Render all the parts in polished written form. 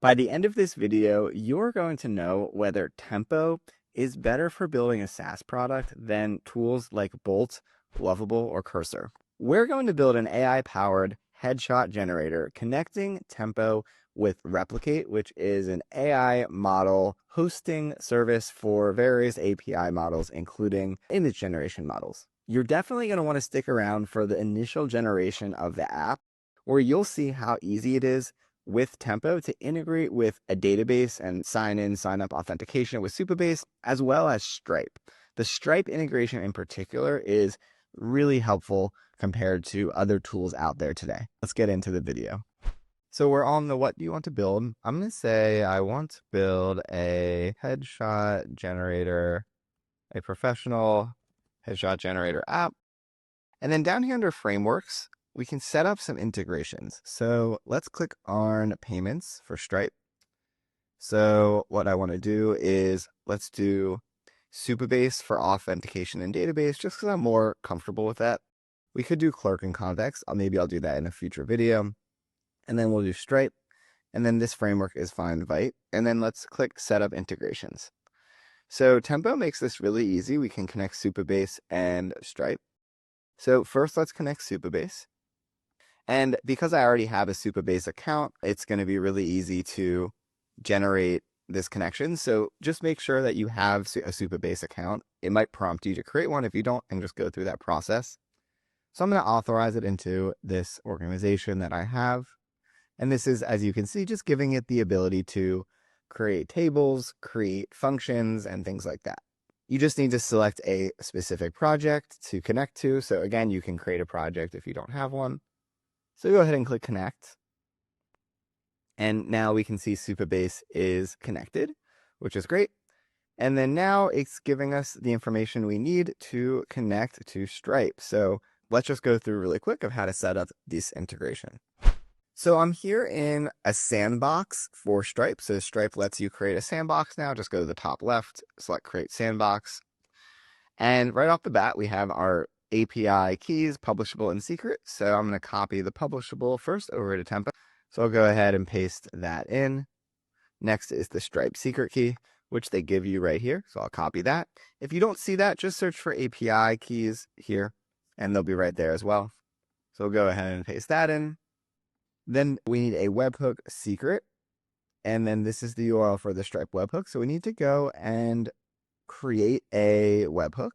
By the end of this video, you're going to know whether Tempo is better for building a SaaS product than tools like Bolt, Lovable, or Cursor. We're going to build an AI-powered headshot generator connecting Tempo with Replicate, which is an AI model hosting service for various API models, including image generation models. You're definitely going to want to stick around for the initial generation of the app, where you'll see how easy it is with Tempo to integrate with a database and sign in, sign up authentication with Supabase, as well as Stripe. The Stripe integration in particular is really helpful compared to other tools out there today. Let's get into the video. So we're on the what do you want to build? I'm going to say I want to build a headshot generator, a professional headshot generator app. And then down here under frameworks, we can set up some integrations. So let's click on payments for Stripe. So what I want to do is let's do Supabase for authentication and database, just because I'm more comfortable with that. We could do clerk and context. Maybe I'll do that in a future video. And then we'll do Stripe. And then this framework is FindVite. And then let's click Setup Integrations. So Tempo makes this really easy. We can connect Supabase and Stripe. So first, let's connect Supabase. And because I already have a Supabase account, it's going to be really easy to generate this connection. So just make sure that you have a Supabase account. It might prompt you to create one. If you don't, and just go through that process. So I'm going to authorize it into this organization that I have. And this is, as you can see, just giving it the ability to create tables, create functions, and things like that. You just need to select a specific project to connect to. So again, you can create a project if you don't have one. So go ahead and click connect. And now we can see Supabase is connected, which is great. And then now it's giving us the information we need to connect to Stripe. So let's just go through really quick of how to set up this integration. So I'm here in a sandbox for Stripe. So Stripe lets you create a sandbox now. Just go to the top left, select create sandbox. And right off the bat, we have our API keys, publishable and secret. So I'm going to copy the publishable first over to Tempo. So I'll go ahead and paste that in. Next is the Stripe secret key, which they give you right here. So I'll copy that. If you don't see that, just search for API keys here, and they'll be right there as well. So we'll go ahead and paste that in. Then we need a webhook secret. And then this is the URL for the Stripe webhook. So we need to go and create a webhook.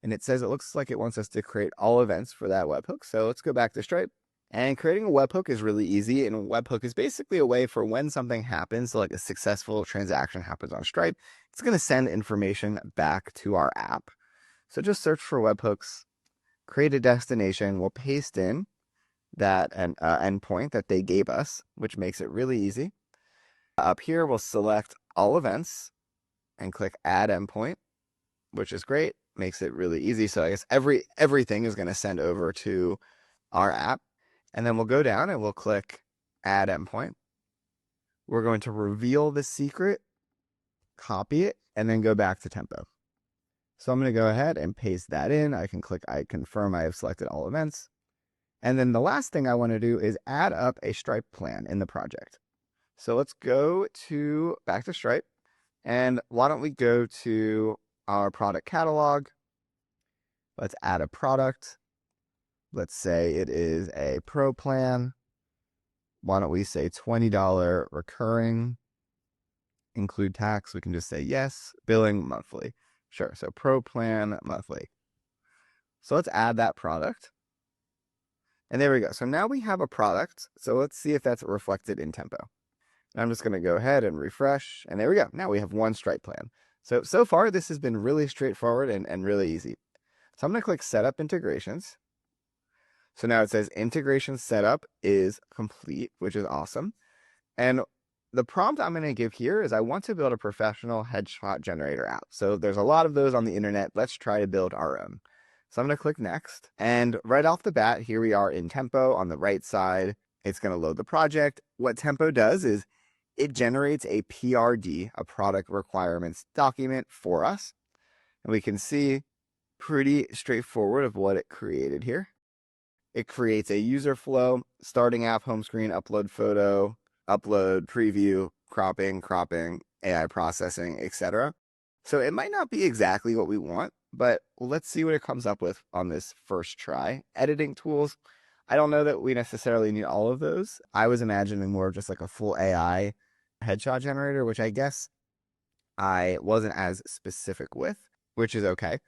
And it says it looks like it wants us to create all events for that webhook. So let's go back to Stripe. And creating a webhook is really easy. And a webhook is basically a way for when something happens, so like a successful transaction happens on Stripe, it's going to send information back to our app. So just search for webhooks, create a destination. We'll paste in that endpoint that they gave us, which makes it really easy. Up here, we'll select all events and click add endpoint, which is great. Makes it really easy. So I guess everything is going to send over to our app. And then we'll go down and we'll click add endpoint. We're going to reveal the secret, copy it, and then go back to Tempo. So I'm going to go ahead and paste that in. I can click I confirm I have selected all events. And then the last thing I want to do is add up a Stripe plan in the project. So let's go back to Stripe. And why don't we go to our product catalog? Let's add a product. Let's say it is a pro plan. Why don't we say $20 recurring, include tax? We can just say yes, billing monthly. Sure, so pro plan monthly. So let's add that product. And there we go. So now we have a product. So let's see if that's reflected in Tempo. And I'm just going to go ahead and refresh. And there we go. Now we have one Stripe plan. So far, this has been really straightforward and really easy. So I'm going to click Setup Integrations. So now it says integration setup is complete, which is awesome. And the prompt I'm going to give here is I want to build a professional headshot generator app. So there's a lot of those on the internet. Let's try to build our own. So I'm going to click next. And right off the bat, here we are in Tempo on the right side. It's going to load the project. What Tempo does is it generates a PRD, a product requirements document for us. And we can see pretty straightforward of what it created here. It creates a user flow, starting app, home screen, upload photo, upload, preview, cropping, AI processing, etc. So it might not be exactly what we want, but let's see what it comes up with on this first try. Editing tools, I don't know that we necessarily need all of those. I was imagining more of just like a full AI headshot generator, which I guess I wasn't as specific with, which is okay.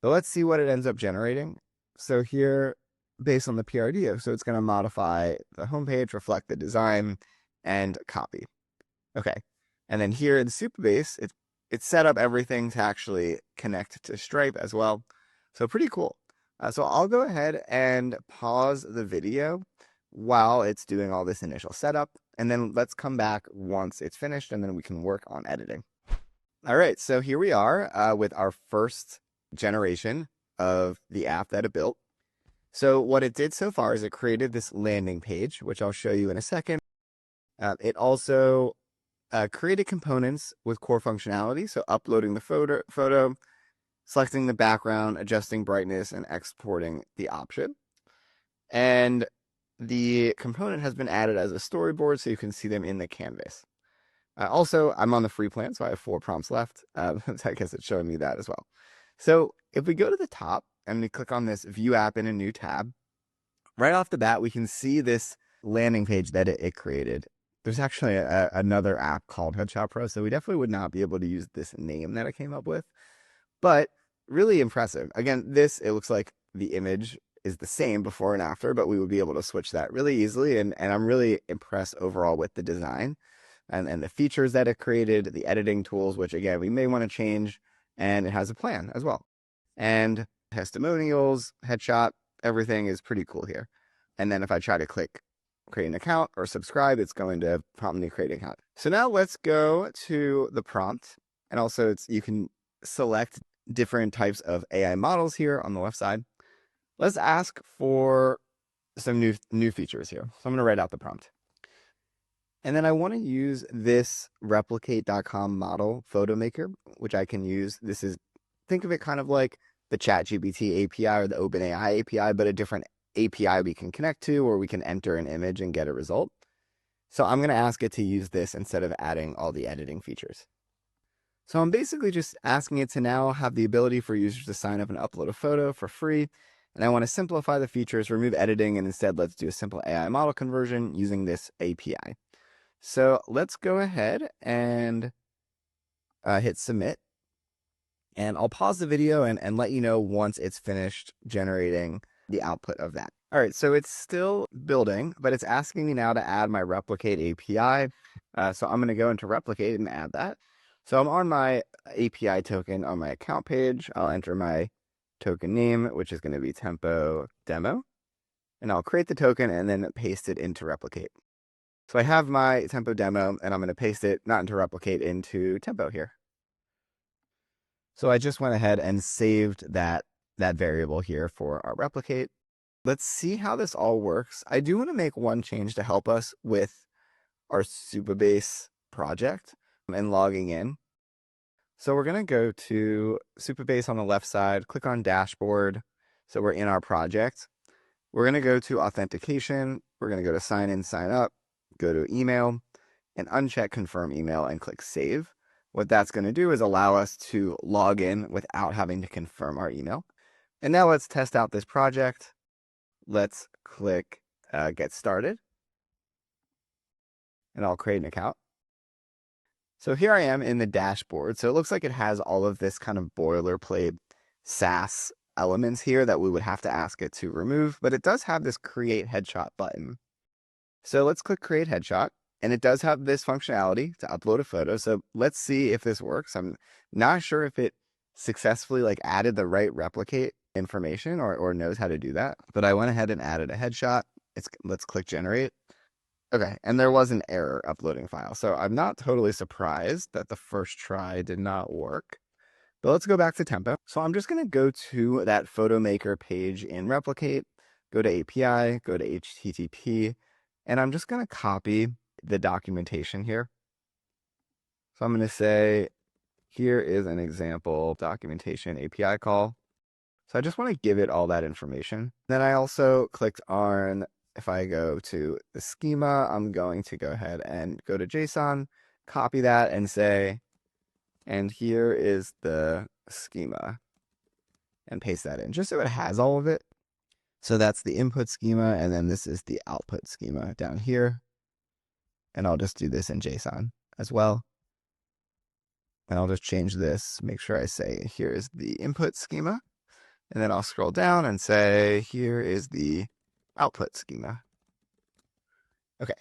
But let's see what it ends up generating. So here, based on the PRD, so it's going to modify the homepage, reflect the design, and copy. Okay. And then here in Supabase, it's set up everything to actually connect to Stripe as well. So pretty cool. So I'll go ahead and pause the video while it's doing all this initial setup. And then let's come back once it's finished, and then we can work on editing. All right, so here we are with our first generation of the app that it built. So what it did so far is it created this landing page, which I'll show you in a second. It also created components with core functionality, so uploading the photo, selecting the background, adjusting brightness, and exporting the option. And the component has been added as a storyboard, so you can see them in the canvas. Also, I'm on the free plan, so I have 4 prompts left. I guess it's showing me that as well. So if we go to the top and we click on this View App in a new tab, right off the bat, we can see this landing page that it created. There's actually another app called Headshot Pro, so we definitely would not be able to use this name that it came up with. But really impressive. Again, it looks like the image is the same before and after, but we would be able to switch that really easily. And I'm really impressed overall with the design and the features that it created, the editing tools, which again, we may want to change, and it has a plan as well. And testimonials, headshot, everything is pretty cool here. And then if I try to click create an account or subscribe, it's going to prompt me to create an account. So now let's go to the prompt. And also you can select different types of AI models here on the left side. Let's ask for some new features here. So I'm going to write out the prompt. And then I want to use this replicate.com model PhotoMaker, which I can use. Think of it kind of like the ChatGPT API or the OpenAI API, but a different API we can connect to, or we can enter an image and get a result. So I'm going to ask it to use this instead of adding all the editing features. So I'm basically just asking it to now have the ability for users to sign up and upload a photo for free. And I want to simplify the features, remove editing, and instead let's do a simple AI model conversion using this API. So let's go ahead and hit submit. And I'll pause the video and let you know once it's finished generating the output of that. All right, so it's still building, but it's asking me now to add my replicate API. So I'm going to go into replicate and add that. So I'm on my API token on my account page. I'll enter my token name, which is going to be Tempo Demo. And I'll create the token and then paste it into replicate. So I have my Tempo Demo, and I'm going to paste it, not into replicate, into Tempo here. So I just went ahead and saved that variable here for our replicate. Let's see how this all works. I do want to make one change to help us with our Supabase project and logging in. So we're going to go to Supabase on the left side, click on dashboard. So we're in our project. We're going to go to authentication. We're going to go to sign in, sign up, go to email, and uncheck confirm email and click save. What that's going to do is allow us to log in without having to confirm our email. And now let's test out this project. Let's click get started. And I'll create an account. So here I am in the dashboard. So it looks like it has all of this kind of boilerplate SaaS elements here that we would have to ask it to remove, but it does have this create headshot button. So let's click create headshot, and it does have this functionality to upload a photo. So let's see if this works. I'm not sure if it successfully added the right replicate information or knows how to do that, but I went ahead and added a headshot. Let's click generate. Okay, and there was an error uploading file. So I'm not totally surprised that the first try did not work. But let's go back to Tempo. So I'm just going to go to that PhotoMaker page in Replicate, go to API, go to HTTP, and I'm just going to copy the documentation here. So I'm going to say, here is an example documentation API call. So I just want to give it all that information. Then I also clicked on if I go to the schema, I'm going to go ahead and go to JSON, copy that and say, and here is the schema, and paste that in just so it has all of it. So that's the input schema, and then this is the output schema down here. And I'll just do this in JSON as well. And I'll just change this, make sure I say, here is the input schema. And then I'll scroll down and say, here is the output schema. Okay.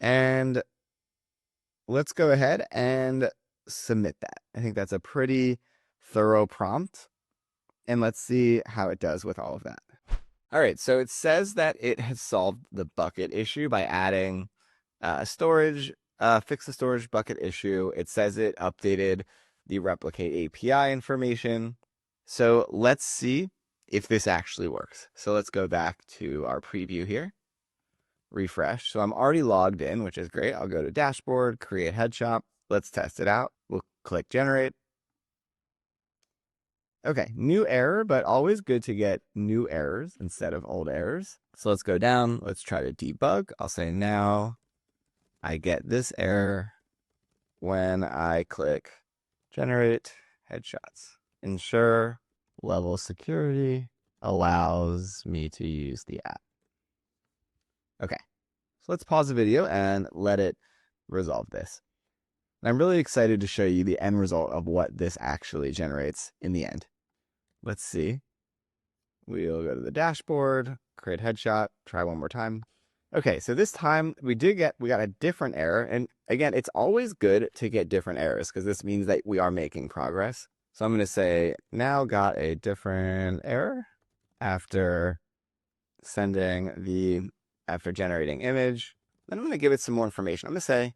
And let's go ahead and submit that. I think that's a pretty thorough prompt. And let's see how it does with all of that. All right, so it says that it has solved the bucket issue by adding storage, fix the storage bucket issue. It says it updated the replicate API information. So let's see if this actually works. So let's go back to our preview here, refresh. So I'm already logged in, which is great. I'll go to dashboard, create headshot. Let's test it out. We'll click generate. Okay, new error, but always good to get new errors instead of old errors. So let's go down. Let's try to debug. I'll say now I get this error when I click generate headshots. Ensure level security allows me to use the app. Okay, so let's pause the video and let it resolve this. And I'm really excited to show you the end result of what this actually generates in the end. Let's see. We'll go to the dashboard, create headshot, try one more time. Okay, so this time we got a different error. And again, it's always good to get different errors because this means that we are making progress. So I'm going to say now got a different error after generating image. Then I'm going to give it some more information. I'm going to say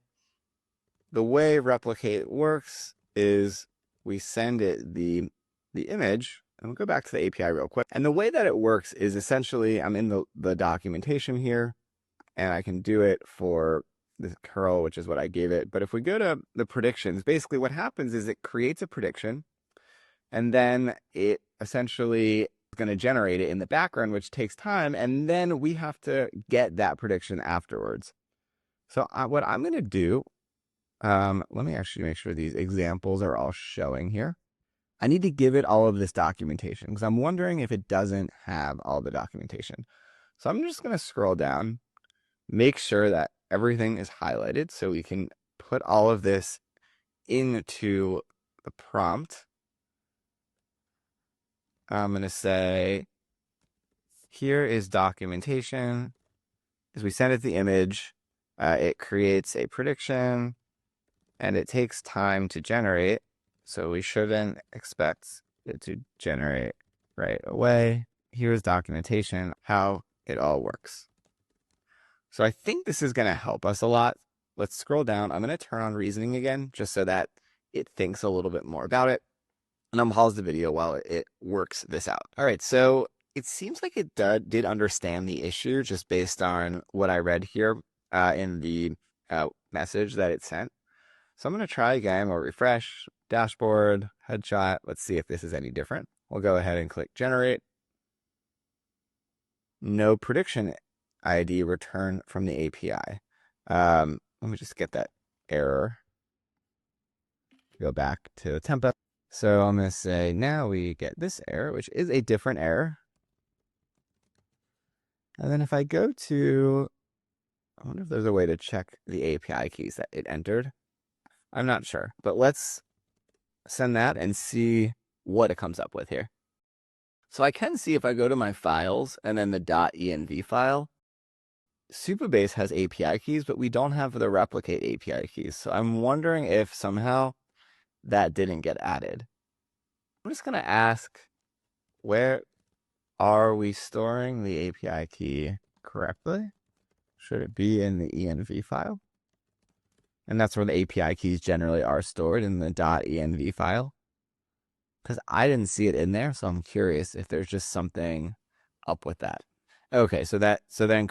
the way replicate works is we send it the image, and we'll go back to the API real quick. And the way that it works is essentially I'm in the documentation here, and I can do it for the curl, which is what I gave it. But if we go to the predictions, basically what happens is it creates a prediction, and then it essentially is going to generate it in the background, which takes time, and then we have to get that prediction afterwards. So what I'm going to do, let me actually make sure these examples are all showing here. I need to give it all of this documentation because I'm wondering if it doesn't have all the documentation. So I'm just going to scroll down, make sure that everything is highlighted so we can put all of this into the prompt. I'm going to say, here is documentation. As we send it the image, it creates a prediction and it takes time to generate. So we shouldn't expect it to generate right away. Here's documentation, how it all works. So I think this is going to help us a lot. Let's scroll down. I'm going to turn on reasoning again, just so that it thinks a little bit more about it. And I'm pause the video while it works this out. All right, so it seems like it did understand the issue just based on what I read here in the message that it sent. So I'm going to try again. We'll refresh, dashboard, headshot. Let's see if this is any different. We'll go ahead and click generate. No prediction ID return from the API. Let me just get that error. Go back to tempo. So I'm going to say now we get this error, which is a different error. And then if I go to, I wonder if there's a way to check the API keys that it entered. I'm not sure, but let's send that and see what it comes up with here. So I can see if I go to my files and then the .env file, Supabase has API keys, but we don't have the replicate API keys. So I'm wondering if somehow that didn't get added. I'm just going to ask, where are we storing the API key correctly? Should it be in the env file? And that's where the API keys generally are stored, in the .env file. Because I didn't see it in there, so I'm curious if there's just something up with that. Okay, so then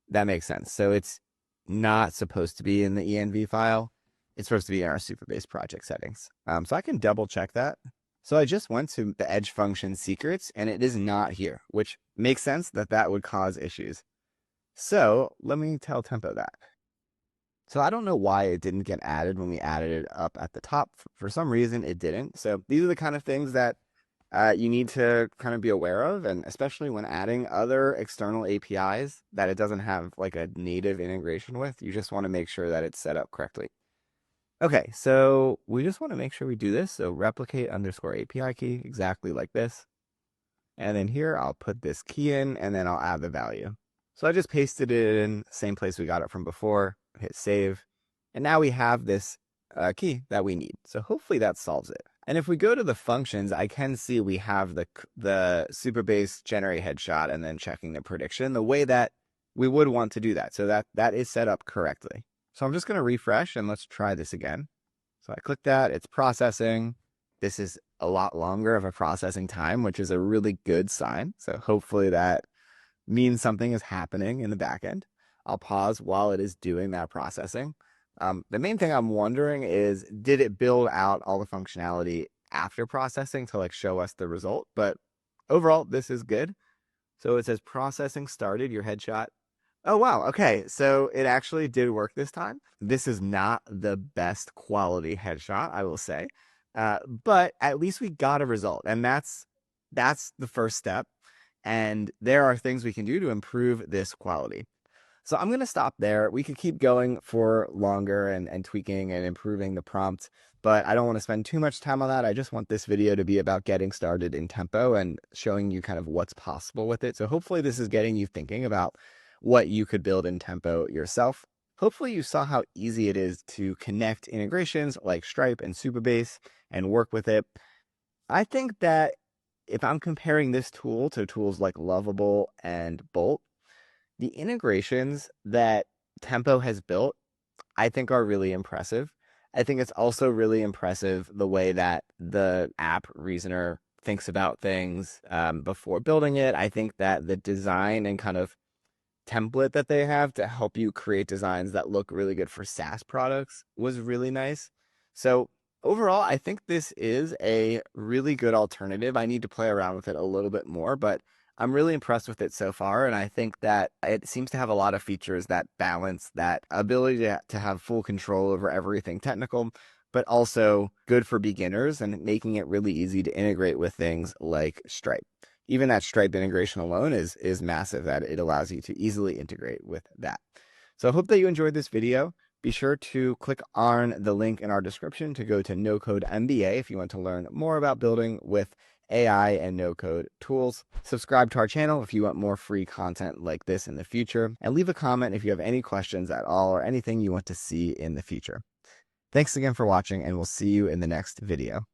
that makes sense. So it's not supposed to be in the env file. It's supposed to be in our Supabase project settings. So I can double check that. So I just went to the edge function secrets, and it is not here, which makes sense that would cause issues. So let me tell Tempo that. So I don't know why it didn't get added when we added it up at the top. For some reason, it didn't. So these are the kind of things that you need to kind of be aware of, and especially when adding other external APIs that it doesn't have like a native integration with, you just want to make sure that it's set up correctly. Okay, so we just want to make sure we do this. So replicate underscore API key, exactly like this. And then here I'll put this key in and then I'll add the value. So I just pasted it in, same place we got it from before, hit save. And now we have this key that we need. So hopefully that solves it. And if we go to the functions, I can see we have the Supabase generate headshot and then checking the prediction the way that we would want to do that. So that is set up correctly. So I'm just going to refresh and let's try this again. So I click that, it's processing. This is a lot longer of a processing time, which is a really good sign. So hopefully that means something is happening in the back end. I'll pause while it is doing that processing. The main thing I'm wondering is, did it build out all the functionality after processing to like show us the result? But overall, this is good. So it says processing started, your headshot. Oh, wow. Okay. So it actually did work this time. This is not the best quality headshot, I will say. But at least we got a result. And that's the first step. And there are things we can do to improve this quality. So I'm going to stop there. We could keep going for longer and tweaking and improving the prompt, but I don't want to spend too much time on that. I just want this video to be about getting started in Tempo and showing you kind of what's possible with it. So hopefully this is getting you thinking about what you could build in Tempo yourself. Hopefully you saw how easy it is to connect integrations like Stripe and Supabase and work with it. I think that if I'm comparing this tool to tools like Lovable and Bolt, the integrations that Tempo has built, I think are really impressive. I think it's also really impressive the way that the app reasoner thinks about things before building it. I think that the design and kind of template that they have to help you create designs that look really good for SaaS products was really nice. So overall, I think this is a really good alternative. I need to play around with it a little bit more, but I'm really impressed with it so far. And I think that it seems to have a lot of features that balance that ability to have full control over everything technical, but also good for beginners and making it really easy to integrate with things like Stripe. Even that Stripe integration alone is massive, that it allows you to easily integrate with that. So I hope that you enjoyed this video. Be sure to click on the link in our description to go to No Code MBA if you want to learn more about building with AI and no-code tools. Subscribe to our channel if you want more free content like this in the future, and leave a comment if you have any questions at all or anything you want to see in the future. Thanks again for watching, and we'll see you in the next video.